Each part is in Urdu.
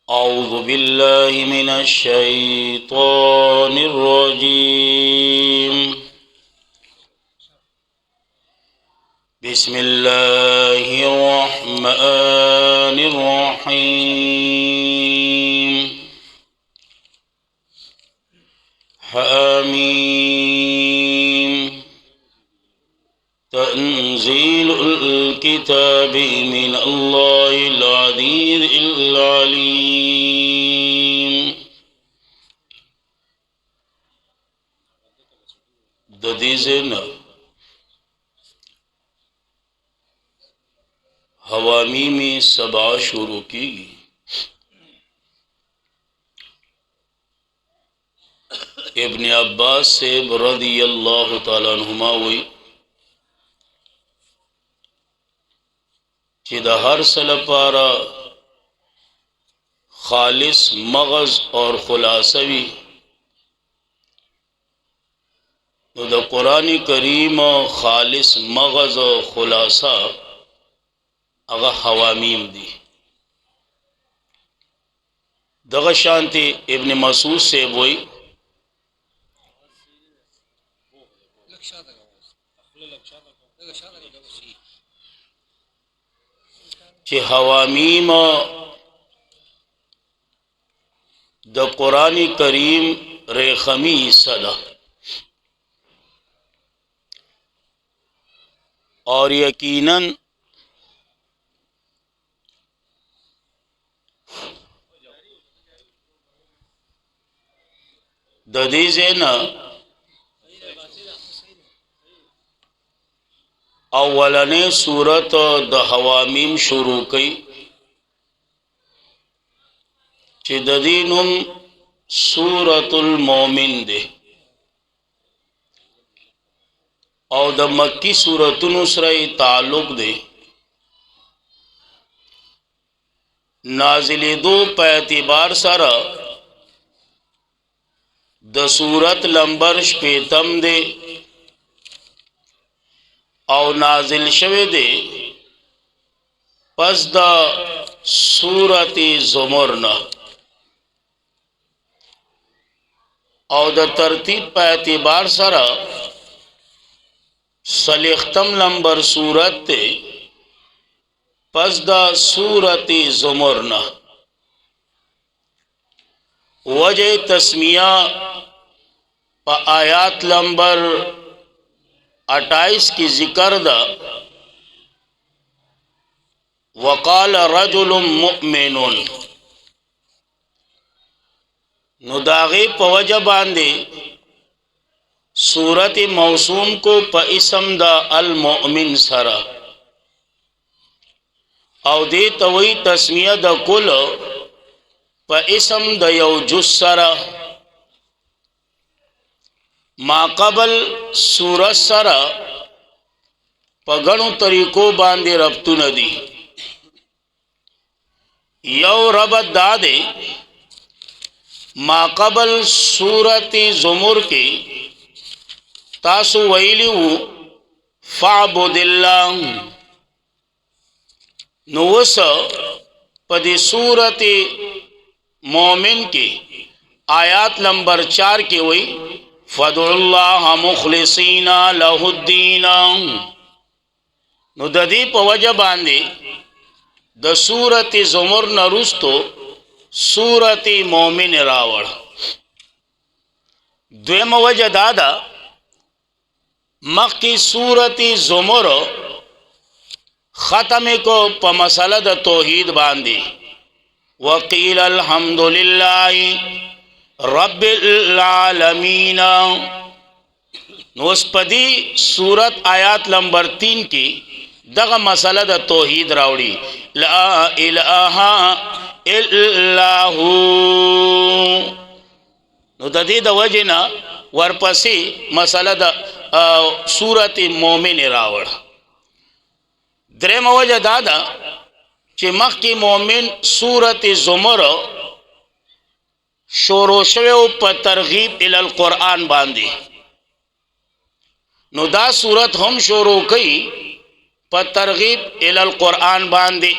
أعوذ بالله من الشيطان الرجيم. بسم الله الرحمن الرحيم. حميم. تنزيل الكتاب من الله العزيز العليم. ددیزنا حوامی میں سبع شروع کی گئی. ابن عباس سے رضی اللہ تعالیٰ عنہما ہوئی کہ دا ہر سل پارا خالص مغز اور خلاصوی تو دا قرآن کریم خالص مغز و خلاصہ اگا حوامیم دی. دغا شانتی ابن مسعود سے وہی کہ حوامیم دا قرآن کریم ریخمی حصہ دا اور یقیناً ددیزینا اولنے سورت دا حوامیم شروع کی چی ددینم سورت المومن دے او دا مکی سورتن اسرائی تعلق دے نازل دو پہ اعتبار سارا دا سورت لمبر شپیتم دے او نازل شوے دے پس دا سورت زمرنا او دا ترتیب پہ اعتبار سارا سلیختم لمبر سورت تے پس دا سورت زمرنا. وجہ تسمیہ پا آیات لمبر 28 کی ذکر دا وقال رجل مؤمن نو داغی پا وجہ باندے سورت موسوم کو پا اسم دا المؤمن سرا او دے توی تسمیہ دا کل پا اسم دا یو جس سرا ما قبل سورت سرا پا گنو طریقو باندے ربطو ندی. یو ربط دادے ما قبل سورت زمر کی تاسو ویلیو فعبد اللہ نوس پا دی سورت مومن کی آیات نمبر 4 کی ہوئی فَادْعُوا اللَّهَ مُخْلِصِينَ لَهُ الدِّينَ. نو ددی پا وجہ باندے دا سورت زمر نرستو سورت مومن راوڑ. دویم وجہ دادا مخ کی سورت زمر ختم کو پا مسئلہ دا توحید باندے وَقِيلَ الْحَمْدُ لِلَّهِ رب العالمین. نوس پدی سورت آیات نمبر 3 کی دغا مسئلہ دا توحید راوڑی لا الہ الا ہو. نو دا دی دا وجنا ورپسی مسئلہ دا سورت مومن راوڑ. درم وجہ دادا چی مخ کی مومن سورت زمر شروع شویو پا ترغیب الالقرآن باندی. نو دا سورت ہم شروع کی پا ترغیب الالقرآن باندی.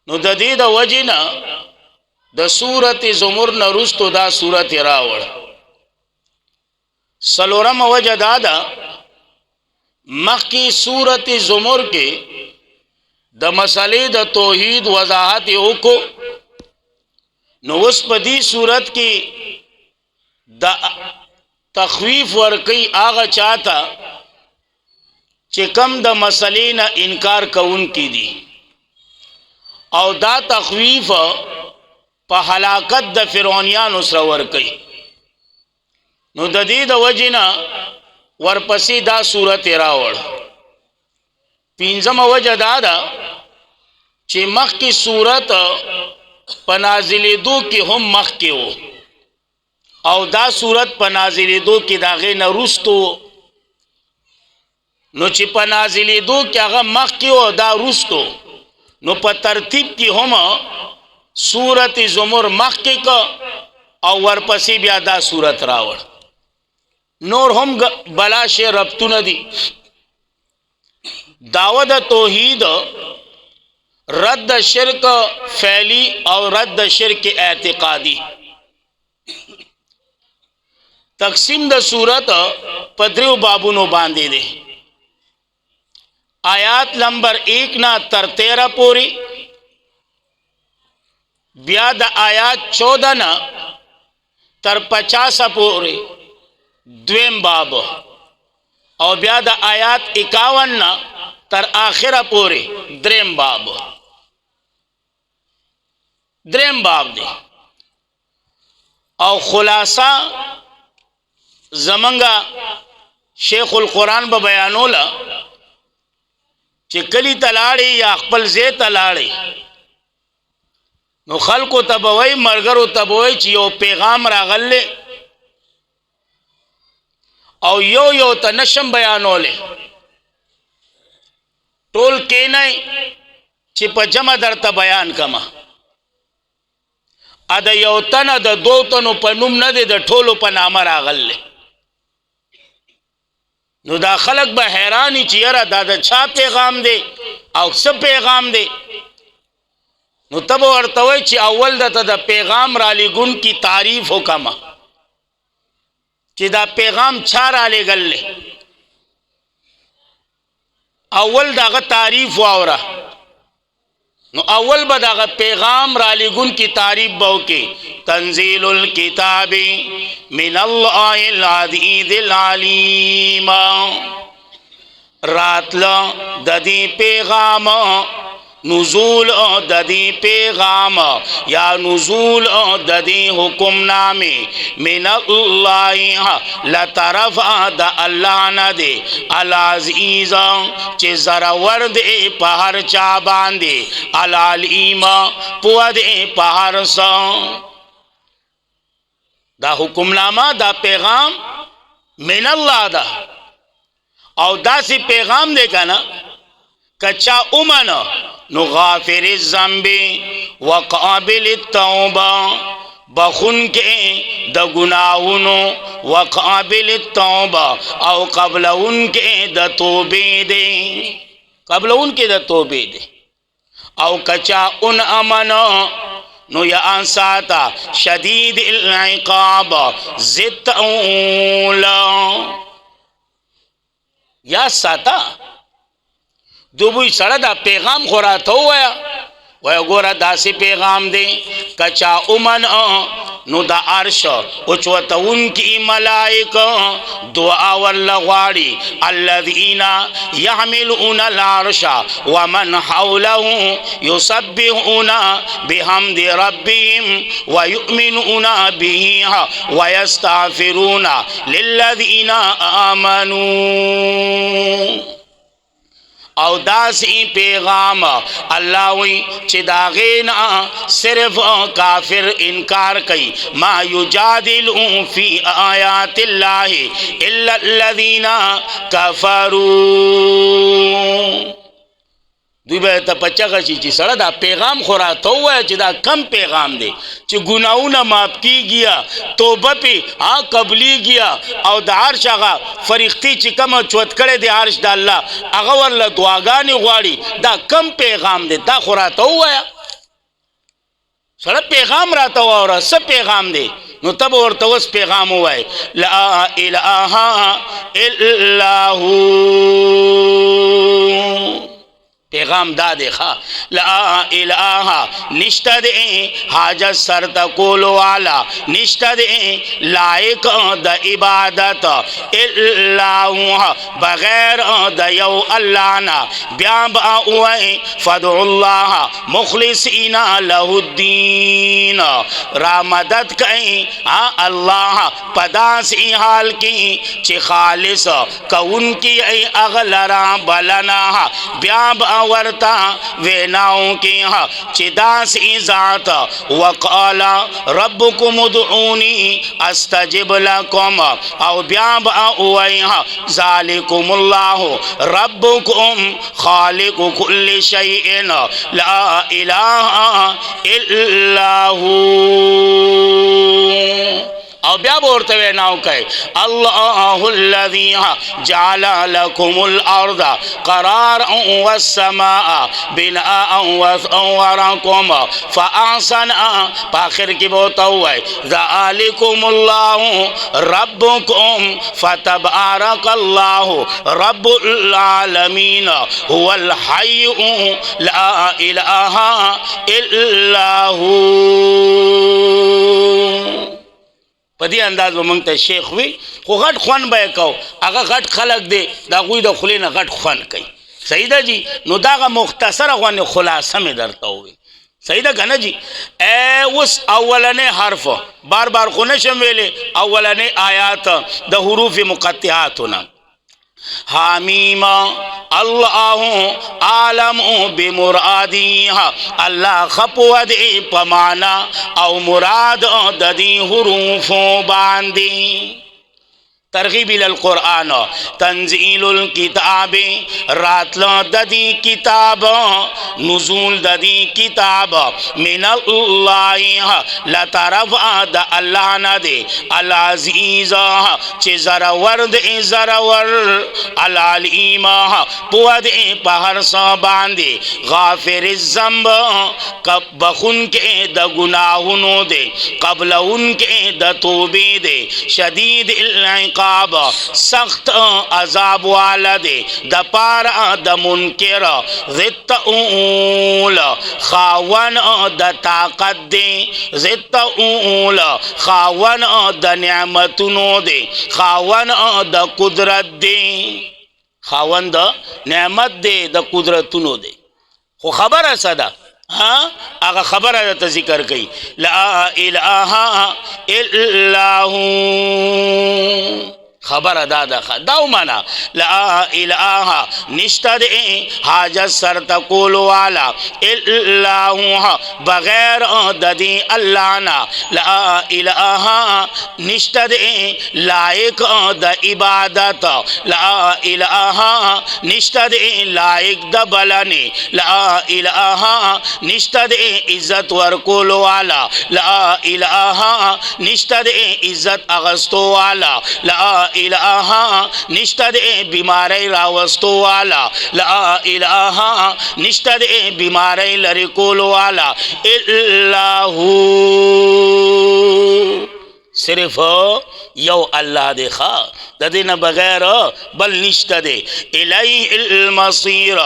نو دا دی دا وجینا د سورت زمر نرستو دا سورت راوڑ. سلورم وجہ دادا مخی سورت زمر کے د مسئلے د توحید وضاحت اوکو نو اس پا دی سورت کی دا تخویف ورکی آغا چاہتا چی کم دا مسئلے نا انکار کون کی دی او دا تخویف پا حلاکت دا فرعونیان اسرا ورکی نو دا دی دا وجنا ورپسی دا سورت راوڑ. پینزم وجہ دادا چی مخ کی سورت پنازلی دو کی ہم مخ کی ہو او دا سورت پنازلی دو کی داغی نروستو نو چی پنازلی دو کی اغا مخ کی ہو دا روستو نو پا ترتیب کی ہم سورت زمر مخ کی کا او ورپسی بیا دا سورت راوڑ. نور ہم بلاش ربطو ندی دعوت توحید رد شرک فعلی اور رد شرک اعتقادی. تقسیم دا سورت پدریو بابونو باندے دے. آیات نمبر 1 نا تر 13 پوری بیا دا آیات 14 نا تر 50 پوری دویم باب اور بیا دا آیات 51 نا تر آخرہ پوری دریم باب دے. او خلاصہ زمنگا شیخ القرآن با بیانولا چی کلی تلاڑی یا اخپل زی تلاڑی نو خلقو تبوئی مرگرو تبوئی چی یو پیغام راغل لے او یو تا نشم بیانولے ٹول کے نئی چی پا جمع در تا بیان کما ادا یو تن دا دو تنو پا نم ندے دا ٹولو پا نامر آغل لے نو دا خلق با حیرانی چی یرا دا دا چھا پیغام دے او سب پیغام دے نو تب ورطوئی چی اول دا تا دا پیغام رالی گن کی تعریف ہو کما چی دا پیغام چھا رالی گل لے اول دا غا تعریف واورا نو اول با دا غا پیغام رالی گن کی تعریف باو کے تنزیل الکتاب من اللہ العزیز العلیم راتلا دا دی پیغام نزول دا دی پیغام یا نزول دا دی حکم نامی من اللہ لطرف دا اللہ ندے العزیز چی زرور دے پہر چابان دے العلیم پو دے پہر سا. دا حکم نامہ دا پیغام من اللہ دا او دا سی پیغام دے کنا کچا امنا نو غافر الزنب وقابل التوبہ بخن کے دا گناہنو وقابل التوبہ او قبل ان کے دا توبے دے قبل ان کے دا توبے دے او کچا ان امنا نو یا انساتا شدید العقاب زد اولا یا ساتا دوبوی سڑا دا پیغام خوراتا ہوا ویا گورا دا سی پیغام دے کچا امن نو دا عرش اچوتا ان کی ملائک دعا واللغواری الذین یحملون العرش ومن حولہم یسبحون بحمد ربهم ویؤمنون به ویستغفرون للذین آمنون. او داسی پیغام اللہ وی چی داغینا صرف کافر انکار کئی ما یجادل فی آیات اللہ الا الذین کفروا. دوی بیتا پچگا چی سڑا دا پیغام خوراتا ہوا ہے چی دا کم پیغام دے چی گناہونا ماپ کی گیا توبہ پی قبلی گیا او دا عرش آغا فریقتی چی کم چوت کرے دے عرش دا اللہ آغا ورلا دعاگانی غواری دا کم پیغام دے دا خوراتا ہوا ہے سره پیغام راته واوره، څه پیغام دی؟ نو تب ورته اوس پیغام ووایي لا اله الا هو. پیغام دا دے خواہ لا الہ نشتہ دے حاجت سر تکولو والا، نشتہ دے لائق دا عبادت الا ہوا بغیر دا یو اللہ نا. بیا با اوائے فدعو اللہ مخلصین لہ الدین، را مدد کئیں اللہ پداسی حال کی چی خالص کون کی ای اغلرا بلنا. بیا با ورتا ویناؤں کی چداسی ذات وقال ربکم ادعونی استجب لکم، او بیا با اوئی ذالکم اللہ ربکم خالق کل شیئن لا الہ الا ہو. او بیا بورتے ویناؤں کہے اللہ الذی جعل لکم الارض قرارا والسماء بناء وصورکم فاحسن. پاخر کی بوتا ہوا ہے ذالکم اللہ ربکم فتبارک اللہ رب العالمین هو الحی لا الہ الا ہو. پدی انداز و منگتا شیخ وی خو غٹ خوان بے کو اگا غٹ خلق دے دا غوی دا خلین غٹ خوان کئی. سیدہ جی نو داغا مختصر خوان خلاصہ میں درتا ہوئی. سیدہ کہنا جی اے اس اولنے حرف بار بار خونشم ویلے اولنے آیات دا حروف مقطعات ہونا حامیم اللہ عالم بمرادی. اللہ خپود پمانا او مراد ددی حروفوں باندی. ترغیب القرآن تنزیل الکتاب راتل ددی کتاب نزول ددی کتاب من اللہ لطرف دا اللہ ندے العزیز چی زرور دے زرور العلیم پود پہر سا باندے غافر الزنب کب بخن کے دا گناہنو دے قبل ان کے دا توبے دے شدید العقاب سخت عذاب والا دے دا پارا دا منکر ذت اول خاون دا طاقت دے ذت اول خاون دا نعمتنو دے خاون دا قدرت دے خاون دا نعمت دے دا قدرتنو دے. خو خبر صدا ہاں اگر خبر ہے تو ذکر کئی لا الہ الا ہو. خبر دادا داو مانا لا الہ نشتہ دے حاجت سر تکول والا الا ہوا بغیر ددی اللہ نا. لا الہ نشتہ دے لائق دا عبادت لا الہ نشتہ دے لائق دا بلنے لا الہ نشتہ دے عزت ورکول والا لا الہ نشتہ دے عزت اغستو والا لا الہ نشتہ دے بیماری راوستو والا لا الہ نشتہ دے بیماری لرکول والا الا ہو. صرف یو اللہ دے خواہ ددین بغیر بل نشتہ دے. الیہ المصیر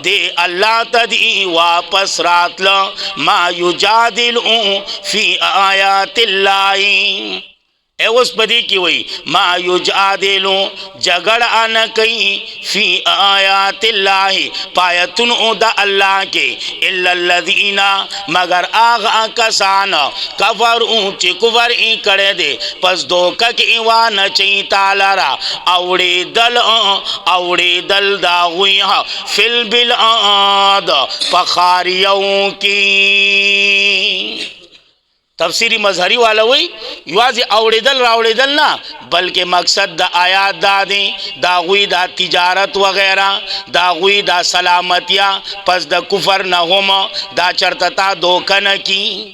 دے اللہ تدی واپس راتلا ما یجادل فی آیات اللہ. اے اس بدی کی ہوئی ما یجادلو جگڑ آنا کئی فی آیات اللہ پایتن دا اللہ کے الا الذین مگر آغا کسانا کفروں چی کفر ای کڑے دے پس دوکا کی وانا چی تالارا اوڑی دل داغوی فی البلاد پخاریوں کی. تفسیری مظہری والا ہوئی یوازی اوڑی دل راوڑی دل نا بلکہ مقصد دا آیات دا دیں دا غوی دا تجارت وغیرہ دا غوی دا سلامتیا پس دا کفر نہ ہوم دا چرتتا دوکہ نہ کی.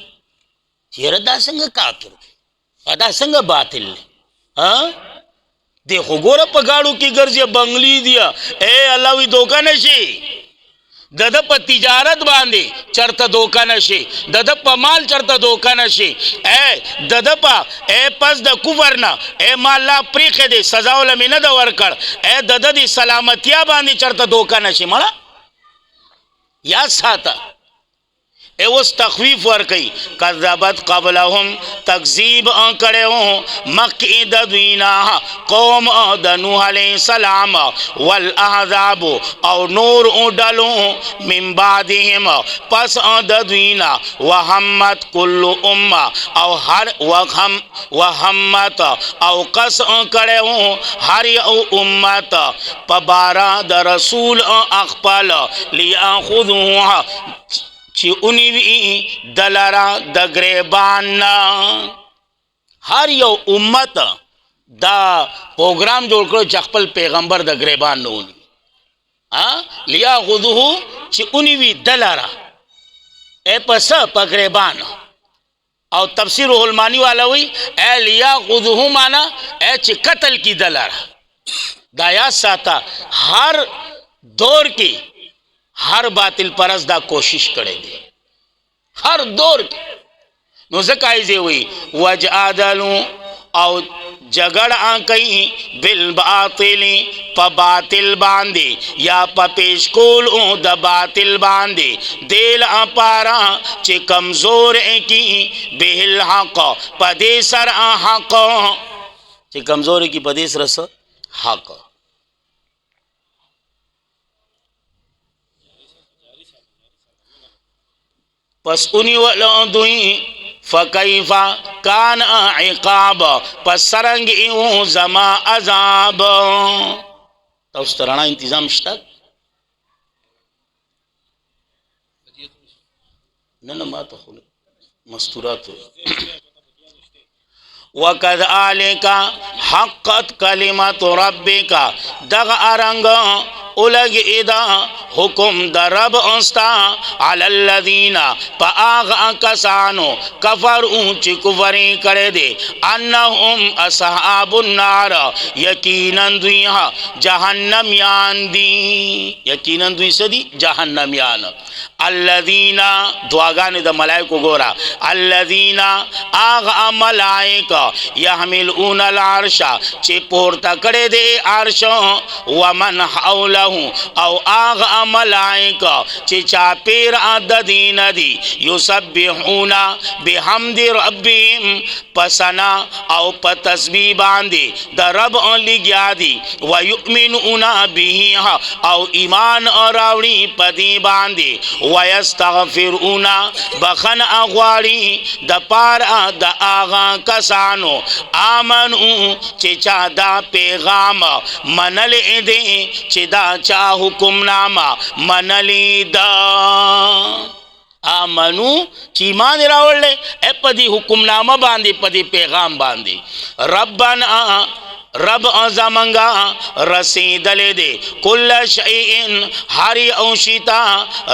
چیر دا سنگ کافر دا سنگ باطل دیکھو گورا پگاڑو کی گرزی بنگلی دیا اے اللہ وی دوکہ نشی د د په تجارت باندې چرته دوکه نشي، د د په مال چرته دوکه نشي، د د په پس د کفر نه مال لا پریښې دی، سزا وله مې نه ده ورکړ، د د د سلامتیا باندې چرته دوکه نشي. مړه یاد ساته. اوس تخویف ورکي کذبت قبلهم، تکذیب کړي وو مخکې د دوی نه قوم د نوح علیه السلام، والاحزاب او نور ډلو من بعدهم پس د دوی نه، وهمت کل امه او هر وهمت او قص کړي وو هر یو امت په باره د رسول خپل لیاخذوها چې اونیوي دلرا د گریبان. هر یو امت دا پروګرام جوړ کړو چې خپل پیغمبر د گریبان نه ونی، لیاخذوه چې اونیوي دلرا پس په گریبان. او تفسیر علمانی والا وی لیاخذوه معنا چې قتل کی دلرا. دا یا ساته هر دور کې ہر باطل پرست دا کوشش کرے دے، ہر دور کی. نو زکایزے ہوئی وجادلو او جگڑ آنکئی بالباطل پا باطل باندے یا پا پیشکول دا باطل باندے دیل پارا چے کمزور کی بہل حق پا دے سر حق، چے کمزور کی پا دے سر حق. پس انہی ولدوئی فکیفا کان عقاب، پس سرنگ ایو زما عذاب. تا اس طرح انتظام شتا نہ ما تو مستورات وَكَذَلِكَ حَقَّتْ كَلِمَةُ رَبِّكَ دغ ارنگ الگ ادا حکم در رب استا علی الذین پا آغا کسانو کفرون چی کفری کرے دے انہم اصحاب النار یقیناً دویہا جہنمیان دی، یقیناً دوی سدی جہنمیان. الذین دعاگان دا ملائکو گورا الذین آغا ملائک یحملون العرش چی پورتا کرے دے عرش ومن حولہ او آغا ملائک چی چاپیر عددین دی یسبحون بحمد ربیم پسنا او پتسبیح باندی دا رب لگیا دی ویؤمنون بھی او ایمان راوڑی پدی باندی ویستغفرون بخن اغواری دا پارا دا آغا کسانو آمنو چی چا دا پیغام منل دے چی دا چا حکم ناما منلی دا. آمنو چی ایمان راوڑ لے پدی حکم نامہ باندی پدی پیغام باندی. ربنا رب زمانگا رسیدل دے کل شیئن ہری اوشیتا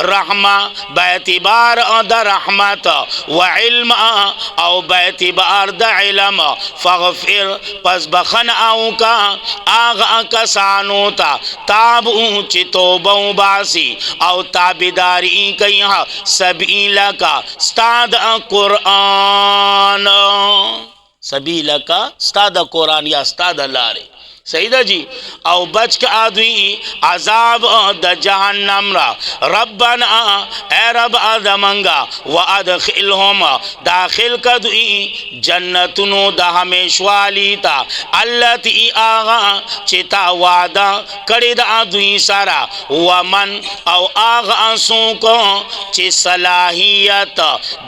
رحمہ بیعتبار دا رحمت وعلم او بیعتبار دا علم فغفر پس بخن او کا آغا کسانو تا تابو چی توبو باسی او تابداری کیا سبیلہ کا ستاد قرآن، سبیلہ کا ستاد قرآن یا ستاد لارے سیدہ جی. او بچ کا آدوی عذاب دا جہنم را ربنا اے رب آدمنگا وادخلہم داخل کا دوی جنتنو دا ہمیشوالی تا اللتی آغا چتا وعدہ کڑی دا آدوی سارا ومن او آغا سوکو چی صلاحیت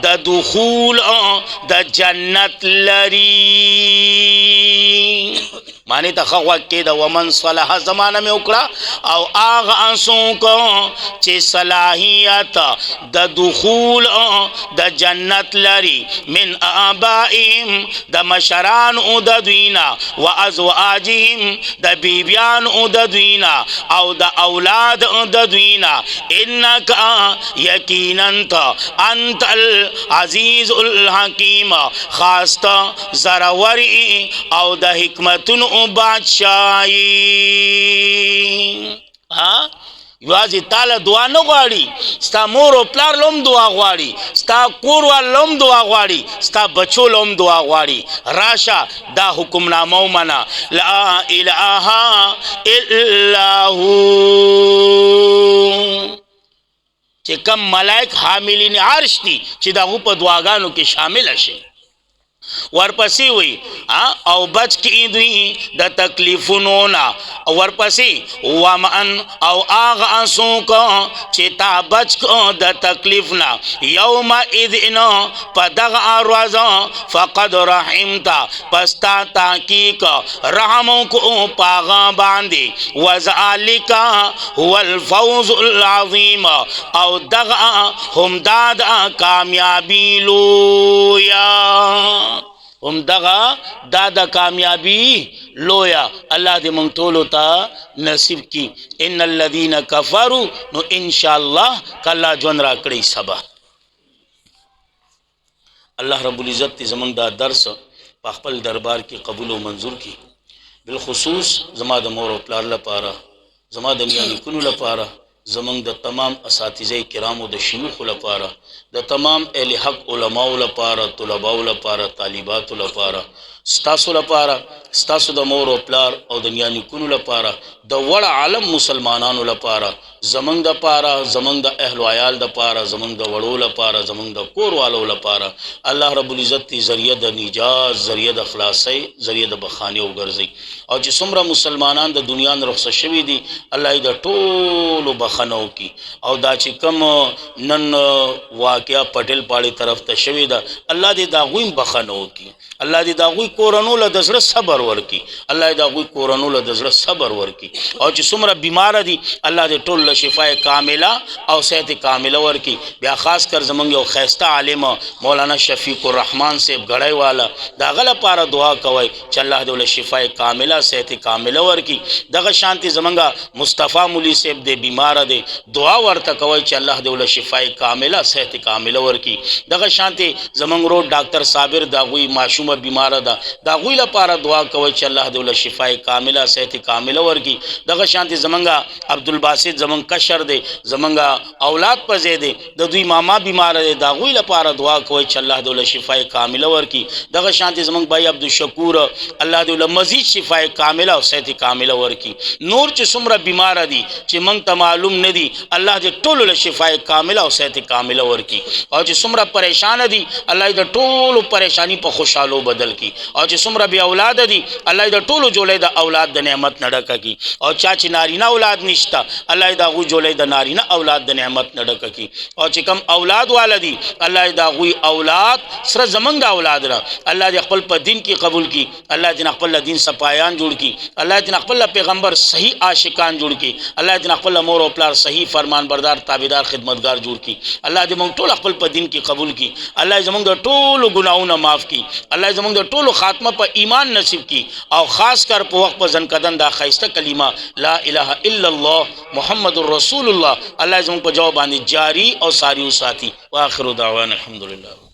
دا دخول دا جنت لری. معنی تا خوک کے دا ومن صلح زمانہ میں اکڑا او آغا انسوں کو چی صلاحیت دا دخول دا جنت لری من آبائیم دا مشران او دا دوینا و ازواجیم دا بیبیان او دا دوینا او دا اولاد دا دوینا انکا یقیننتا انت العزیز الحکیم خاصتا زروری او دا حکمتن بادشاہی. یوازې تاله دعا نه غواړي، ستا مور او پلار لهم دعا غواړي، ستا کور والا هم دعا غواړي، ستا بچو لهم دعا غواړي. راشه دا حکمنامه ومنه، لا اله الا هو. چې کم ملائک حاملین عرش دي چې د هغو په دعاګانو کې شامله شي. ورپسې وي او بچ کی دوی د تکلیفونو نه. ورپسې ومن او آغا څوک چې تا بچ کو د تکلیف نه، یومئذ په دغه ورځ فقد رحمته پس تا تحقیق رحم کو په هغه باندې، وذلک هو الفوز العظیم او دغه همدا د کامیابی لویا، هم دغه دا د کامیابی لویا. الله دې مونږ ټولو ته نصیب کی. ان الذین کفروا نو ان شاء الله کله ژوند را کړی سبا. الله رب العزت زمونږ دا درس په خپل دربار کې قبول او منظور کی. بالخصوص زما د مور او پلار لپاره، زما د نیا نیکونو لپاره، زمونږ د تمام اساتذه کرامو د شیوخو لپاره، د تمام اهل حق علماو لپاره، طلباو لپاره، طالباتو لپاره، ستاسو لپاره، ستاسو د مور او پلار او د نیا نیکونو لپاره، د وړ عالم مسلمانانو لپاره، زمونږ د پاره، زمونږ د اهل و عیال د پاره، زمونږ د وړو لپاره، زمونږ د کور والو لپاره الله رب العزت ذریعہ د نجات، ذریعہ د خلاصۍ، ذریعہ د بخانه وګرځي. او چې څومره مسلمانان د دنیا نه رخصت شوي دي الله یې د ټولو بخښنه وکړي. او دا چې کوم نن واقعه پټیل پاړي طرف ته شوې ده الله دې د هغوی هم بخښنه وکړي، الله دې د هغوی کورنو له د زړه صبر ورکړي، الله دې د هغوی کورنو له د زړه صبر ورکړي. او چې څومره بیماره دي الله دې ټول له شفای کامله او صحت کامله ورکړي. بیا خاص کر زمونږ یو ښایسته عالم مولانا شفیق الرحمن صاحب غړی والا، د هغه لپاره دعا کوئ چې الله دې له شفای کامله صحت کامله ورکړي. دغه شانتي زمونږ مصطفی مولوي صاحب دې بیماره دی، دعا ورته کوئ چې الله دې له شفای کامله صحت کامله ورکړي. دغه شانتي زمونږ ورور ډاکټر صابر د هغوی ماشومه بیماره ده، د هغوی لپاره دعا کوئ چې الله دې له شفای کامله صحت کامله ورکړي. دغه شانتي زمونږ عبدالباسط زمونږ کشر دی، زمونږ اولاد په ځای دی، د دوی ماما بیماره دی، د هغوی لپاره دعا کوئ چې الله دې له شفای کامله ورکړي. دغه شانتي زمونږ بھائی عبدالشکور الله دې له مزید شفای کامله او صحت کامله ورکړي. نور چې څومره بیماره دي چې موږ ته معلوم نه دي الله دې ټولو له شفای کامله او صحت کامله ورکړي. او چې څومره پریشان دي الله دې ټولو پریشانی په خوشحالو بدل کړي. او چې څومره بې اولاده دي الله دې ټولو جوړې د اولاد د نعمت نه ډکه کړي. او چا چې نارینه اولاد نشته الله دې هغوی جوړې د نارینه اولاد د نعمت نه ډکه کړي. او چې کم اولاد والا دي الله دې هغوی اولاد سره زمونږ اولاد را الله دې خپل په دین کې قبول کړي، الله دې خپل دین صفایان جوړ کړي، الله دې خپل پیغمبر صحیح عاشقان جوړ کړي، الله دې خپل مور او پلار صحیح فرمان بردار تابعدار خدمتگار جوړ کړي. الله دې موږ ټول خپل په دین کې قبول کړي، الله دې زموږ د ټولو ګناهونه معاف کړي، الله دې زموږ د ټولو خاتمه په ایمان نصیب کړي. او خاص کر په وخت په ځنکدن دا ښایسته کلمه لا اله الا الله محمد رسول الله الله دې زموږ په جواب باندې جاری او ساری وساتي. واخر دعوانا الحمدلله.